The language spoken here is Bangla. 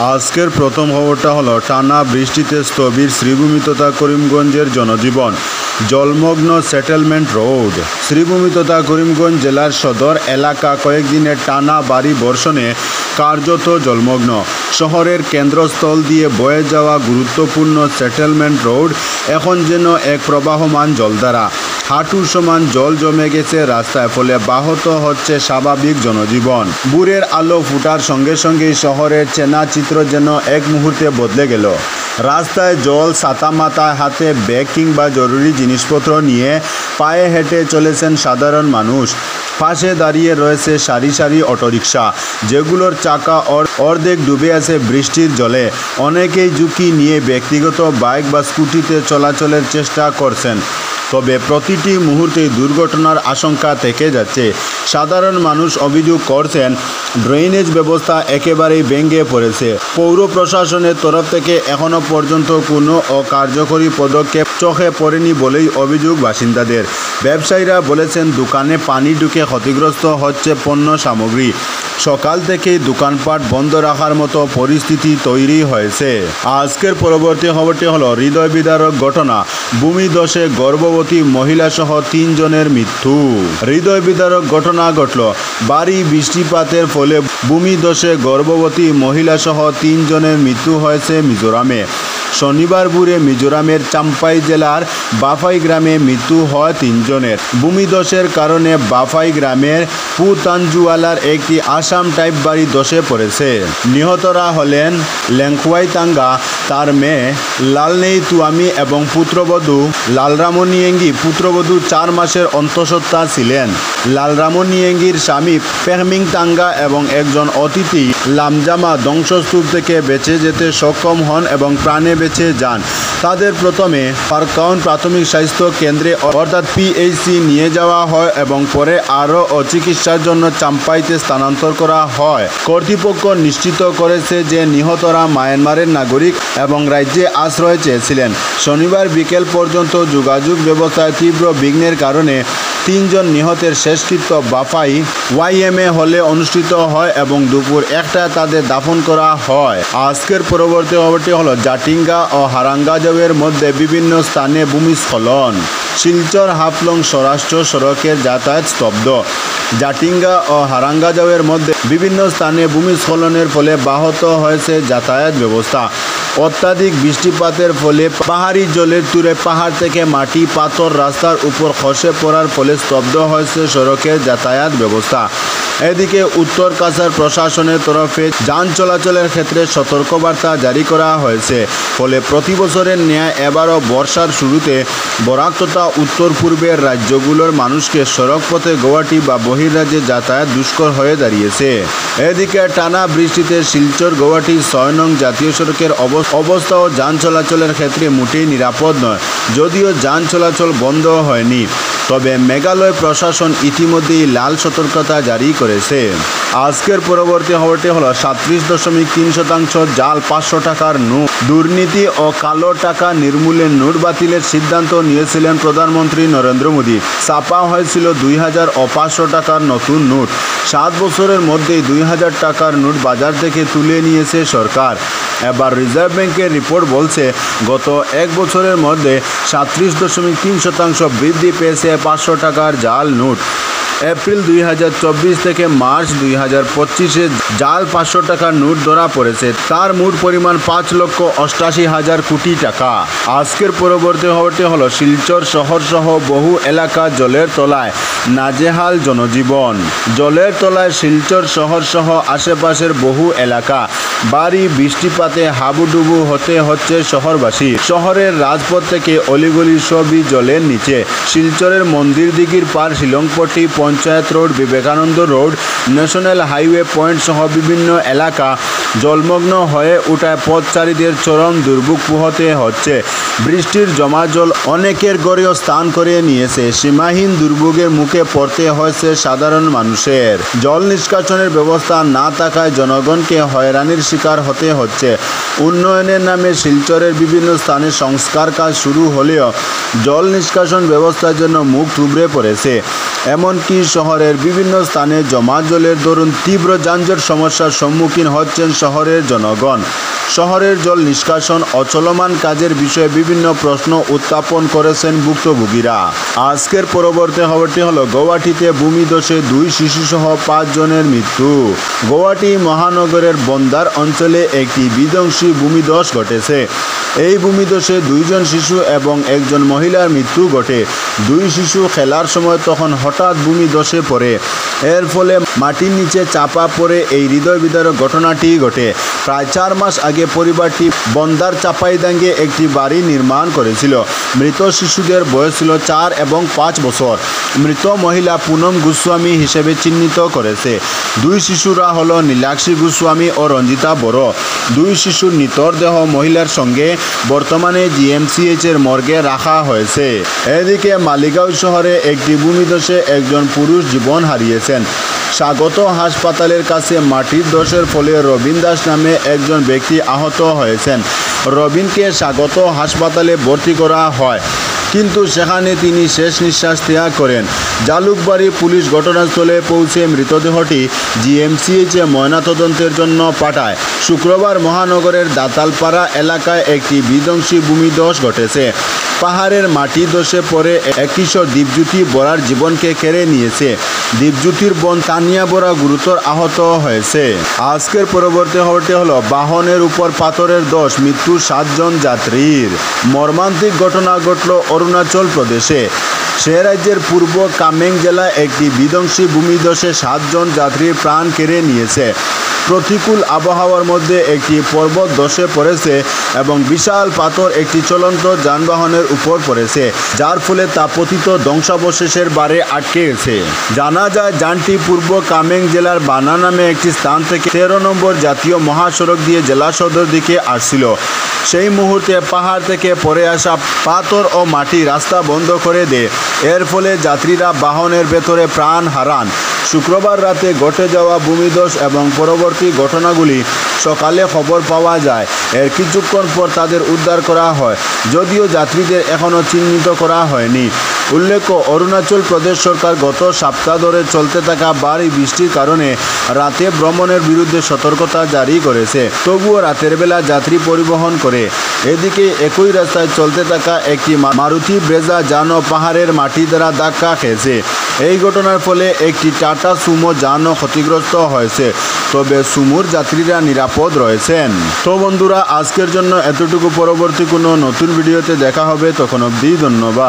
আজকের প্রথম খবরটা হলো টানা বৃষ্টিতে স্থবির শ্রীভূমি তথা করিমগঞ্জের জনজীবন। জলমগ্ন সেটেলমেন্ট রোড। শ্রীভূমি তথা করিমগঞ্জ জেলার সদর এলাকা কয়েকদিনের টানা ভারী বর্ষণে কার্যত জলমগ্ন। শহরের কেন্দ্রস্থল দিয়ে বয়ে যাওয়া গুরুত্বপূর্ণ সেটেলমেন্ট রোড এখন যেন এক প্রবাহমান জলধারা। হাঁটুর সমান জল জমে গেছে রাস্তায়, ফলে ব্যাহত হচ্ছে স্বাভাবিক জনজীবন। ভোরের আলো ফুটার সঙ্গে সঙ্গেই শহরের চেনা চিত্র যেন এক মুহূর্তে বদলে গেল। রাস্তায় জল, ছাতা মাথায় হাতে ব্যাগ কিংবা জরুরি জিনিসপত্র নিয়ে পায়ে হেঁটে চলেছেন সাধারণ মানুষ। পাশে দাঁড়িয়ে রয়েছে সারি সারি অটোরিকশা, যেগুলোর চাকা অর্ধেক ডুবে আছে বৃষ্টির জলে। অনেকেই ঝুঁকি নিয়ে ব্যক্তিগত বাইক বা স্কুটিতে চলাচলের চেষ্টা করছেন, তবে প্রতিটি মুহূর্তেই দুর্ঘটনার আশঙ্কা থেকে যাচ্ছে। সাধারণ মানুষ অভিযোগ করছেন, ড্রেনেজ ব্যবস্থা একেবারেই ভেঙে পড়েছে। পৌর প্রশাসনের তরফ থেকে এখনও পর্যন্ত কোনো অকার্যকরী পদক্ষেপ চোখে পড়েনি বলেই অভিযোগ বাসিন্দাদের। ব্যবসায়ীরা বলেছেন, দোকানে পানি ঢুকে ক্ষতিগ্রস্ত হচ্ছে পণ্য সামগ্রী। সকাল থেকেই দোকানপাট বন্ধ রাখার মতো পরিস্থিতি তৈরি হয়েছে। আজকের পরবর্তী খবরটি হলো হৃদয় বিদারক ঘটনা। ভূমিধসে গর্ভবতী মহিলাসহ 3 জনের মৃত্যু। হৃদয় বিদারক ঘটনা ঘটল। ভারী বৃষ্টিপাতের ফলে ভূমিধসে গর্ভবতী মহিলাসহ 3 জনের মৃত্যু হয়েছে মিজোরামে। শনিবার ভোরে মিজোরামের চাম্পাই জেলার বাফাই গ্রামে মৃত্যু হয় 3 জনের। ভূমিধসের কারণে বাফাই গ্রামের পুতানজুয়ালার একটি আসাম টাইপ বাড়ি ধসে পড়েছে। নিহতরা হলেন লেংখুয়াইতাঙ্গা, তার মেয়ে লালনেইতুয়ামি এবং পুত্রবধূ লালরামনিয়েঙ্গি। পুত্রবধূ 4 মাসের অন্তঃসত্ত্বা ছিলেন। লালরামনিয়েঙ্গির স্বামী পেহমিংতাঙ্গা এবং একজন অতিথি লামজামা ধ্বংসস্তূপ থেকে বেঁচে যেতে সক্ষম হন এবং প্রাণে বেঁচে যান। তাদের প্রথমে ফারকাউন প্রাথমিক স্বাস্থ্য কেন্দ্রে অর্থাৎ পিএইচসি নিয়ে যাওয়া হয় এবং পরে আরও চিকিৎসার জন্য চাম্পাইতে স্থানান্তর করা হয়। কর্তৃপক্ষ নিশ্চিত করেছে যে নিহতরা মায়ানমারের নাগরিক এবং রাজ্যে আশ্রয় চেয়েছিলেন। শনিবার বিকেল পর্যন্ত যোগাযোগ ব্যবস্থায় তীব্র বিঘ্নের কারণে 3 জন নিহতের শেষকৃত্য বাফাই ওয়াইএমএ হলে অনুষ্ঠিত হয় এবং দুপুর 1টায় তাদের দাফন করা হয়। আজকের পরবর্তী খবরটি হলো জাটিঙ্গা ও হারাঙ্গাজাওয়ের মধ্যে বিভিন্ন স্থানে ভূমিস্খলন। শিলচর হাফলং স্বরাষ্ট্র সড়কের যাতায়াত স্তব্ধ। জাটিঙ্গা ও হারাঙ্গাজাওয়ের মধ্যে বিভিন্ন স্থানে ভূমিস্খলনের ফলে ব্যাহত হয়েছে যাতায়াত ব্যবস্থা। অত্যাধিক বৃষ্টিপাতের ফলে পাহাড়ি জলের তুরে পাহাড় থেকে মাটি, পাথর রাস্তার উপর খসে পড়ার ফলে স্তব্ধ হয়েছে সড়কের যাতায়াত ব্যবস্থা। এদিকে উত্তর কাছাড় প্রশাসনের তরফে যান চলাচলের ক্ষেত্রে সতর্কবার্তা জারি করা হয়েছে। ফলে প্রতি বছরের ন্যায় এবারও বর্ষার শুরুতে বরাক তথা উত্তর পূর্বের রাজ্যগুলোর মানুষকে সড়কপথে গৌহাটি বা বহির্রাজ্যে যাতায়াত দুষ্কর হয়ে দাঁড়িয়েছে। এদিকে টানা বৃষ্টিতে শিলচর গৌহাটি 6 নং জাতীয় সড়কের অবস্থাও যান চলাচলের ক্ষেত্রে মোটেই নিরাপদ নয়। যদিও যান চলাচল বন্ধ হয়নি, তবে মেঘালয় প্রশাসন ইতিমধ্যেই লাল সতর্কতা জারি করেছে। আজকের পরবর্তী খবরটি হলো 37.3% জাল 500 টাকার নোট। দুর্নীতি ও কালো টাকা নির্মূলে নোট বাতিলের সিদ্ধান্ত নিয়েছিলেন প্রধানমন্ত্রী নরেন্দ্র মোদী। ছাপা হয়েছিল 2000 ও 500 টাকার নতুন নোট। 7 বছরের মধ্যেই 2000 টাকার নোট বাজার থেকে তুলে নিয়েছে সরকার। এবার রিজার্ভ ব্যাংকের রিপোর্ট বলছে, গত 1 বছরের মধ্যে 37.3% বৃদ্ধি পেয়েছে 500 টাকার জাল নোট। এপ্রিল 2024 থেকে মার্চ 2025-এ জাল 500 টাকার নোট ধরা পড়েছে। তার মোট পরিমাণ 5,88,000 কোটি টাকা। আজকের পরবর্তী খবরটি হলো শিলচর শহর সহ বহু এলাকা জলের তলায়, নাজেহাল জনজীবন। জলের তলায় শিলচর শহর সহ আশেপাশের বহু এলাকা। ভারী বৃষ্টিপাতে হাবুডুবু হতে হচ্ছে শহরবাসী। শহরের রাজপথ থেকে অলিগলি সবই জলের নিচে। শিলচরের মন্দির দিঘির পার, Shillongpatti, Panchayat road, Vivekananda road, national highway point সহ বিভিন্ন এলাকা জলমগ্ন হয়ে ওঠায় পথচারীদের চরম দুর্ভোগ পোহাতে হচ্ছে। বৃষ্টির জমা জল অনেকের ঘরেও স্থান করে নিয়েছে। সীমাহীন দুর্ভোগের মুখে পড়তে হয়েছে সাধারণ মানুষের। জল নিষ্কাশনের ব্যবস্থা না থাকায় জনগণকে হয়রানির শিকার হতে হচ্ছে। উন্নয়নের নামে শিলচরের বিভিন্ন স্থানে সংস্কার কাজ শুরু হলেও জল নিষ্কাশন ব্যবস্থার জন্য মুখ থুবড়ে পড়েছে। এমনকি শহরের বিভিন্ন স্থানে জমা জলের দরুন তীব্র যানজট সমস্যার সম্মুখীন হচ্ছেন শহরের জনগণ। শহরের জল নিষ্কাশন ও চলমান কাজের বিষয়ে বিভিন্ন প্রশ্ন উত্থাপন করেছেন ভুক্তভোগীরা। আজকের পরবর্তী খবরটি হলো গৌহাটিতে ভূমিধসে 2 শিশুসহ 5 জনের মৃত্যু। গৌহাটি মহানগরের বন্দার অঞ্চলে একটি বিধ্বংসী ভূমিধস ঘটেছে। এই ভূমিধসে 2 জন শিশু এবং 1 জন মহিলার মৃত্যু ঘটে। 2 শিশু খেলার সময় তখন হঠাৎ ভূমিধসে পড়ে। এর ফলে মাটির নিচে চাপা পড়ে এই হৃদয় বিদারক ঘটনাটি ঘটে। প্রায় 4 মাস আগে পরিবারটি বন্দার চাপাইদাঙ্গে একটি বাড়ি নির্মাণ করেছিল। মৃত শিশুদের বয়স ছিল 4 এবং 5 বছর। মৃত মহিলা পুনম গোস্বামী হিসেবে চিহ্নিত করেছে। 2 শিশুরা হলো নীলাক্ষী গোস্বামী ও রঞ্জিতা বড়। 2 শিশুর মৃতদেহ মহিলার সঙ্গে বর্তমানে জিএমসিএইচ এর মর্গে রাখা হয়েছে। এদিকে মালিগাঁও শহরে একটি ভূমিধসে 1 জন পুরুষ জীবন হারিয়েছেন। স্বাগত হাসপাতালের কাছে মাটির ধসের ফলে রবিন দাস নামে 1 জন ব্যক্তি আহত হয়েছেন। রবিনকে স্বাগত হাসপাতালে ভর্তি করা হয়, কিন্তু সেখানে তিনি শেষ নিঃশ্বাস ত্যাগ করেন। জালুকবাড়ি পুলিশ ঘটনাস্থলে পৌঁছে মৃতদেহটি জিএমসিএইচে ময়নাতদন্তের জন্য পাঠায়। শুক্রবার মহানগরের দাতালপাড়া এলাকায় একটি বিধ্বংসী ভূমিধস ঘটেছে। পাহাড়ের মাটি ধসে পড়ে এক কিশোর দীপজ্যোতি বরার জীবনকে কেড়ে নিয়েছে। দীপজ্যোতির বোন তানিয়া বরা গুরুতর আহত হয়েছে। আজকের পরবর্তী খবরটি হলো বাহনের উপর পাথরের ধস, মৃত্যু 7 জন যাত্রীর। মর্মান্তিক ঘটনা ঘটল অরুণাচল প্রদেশে। সে রাজ্যের পূর্ব কামেং জেলায় একটি বিধ্বংসী ভূমিধসে 7 জন যাত্রীর প্রাণ কেড়ে নিয়েছে। প্রতিকূল আবহাওয়ার মধ্যে একটি পর্বত ধসে পড়েছে এবং বিশাল পাথর একটি চলন্ত যানবাহনের উপর পড়েছে, যার ফলে তা পতিত ধ্বংসাবশেষের বারে আটকে গেছে। জানা যায় যানটি পূর্ব কামেং জেলার বানা নামে একটি স্থান থেকে 13 নম্বর জাতীয় মহাসড়ক দিয়ে জেলা সদর দিকে আসছিল। সেই মুহূর্তে পাহাড় থেকে পড়ে আসা পাথর ও মাটি রাস্তা বন্ধ করে দেয়। এর ফলে যাত্রীরা বাহনের ভেতরে প্রাণ হারান। শুক্রবার রাতে ঘটে যাওয়া ভূমিধস এবং পরবর্তী ঘটনাগুলি সকালে খবর পাওয়া যায়। এর কিছুক্ষণ পর তাদের উদ্ধার করা হয়, যদিও যাত্রীদের এখনও চিহ্নিত করা হয়নি। উল্লেখ্য, অরুণাচল প্রদেশ সরকার গত সপ্তাহ ধরে চলতে থাকা ভারী বৃষ্টির কারণে রাতে ভ্রমণের বিরুদ্ধে সতর্কতা জারি করেছে। তবুও রাতের বেলা যাত্রী পরিবহন করে। এদিকে একই রাস্তায় চলতে থাকা একটি মারুতি ব্রেজা যানও পাহাড়ের মাটি দ্বারা ধাক্কা খেয়েছে। এই ঘটনার ফলে একটি টাটা সুমো যানও ক্ষতিগ্রস্ত হয়েছে, তবে সুমোর যাত্রীরা নিরাপদ রয়েছেন। তো বন্ধুরা, আজকের জন্য এতটুকু। পরবর্তী কোনো নতুন ভিডিওতে দেখা হবে, তখন অবধি ধন্যবাদ।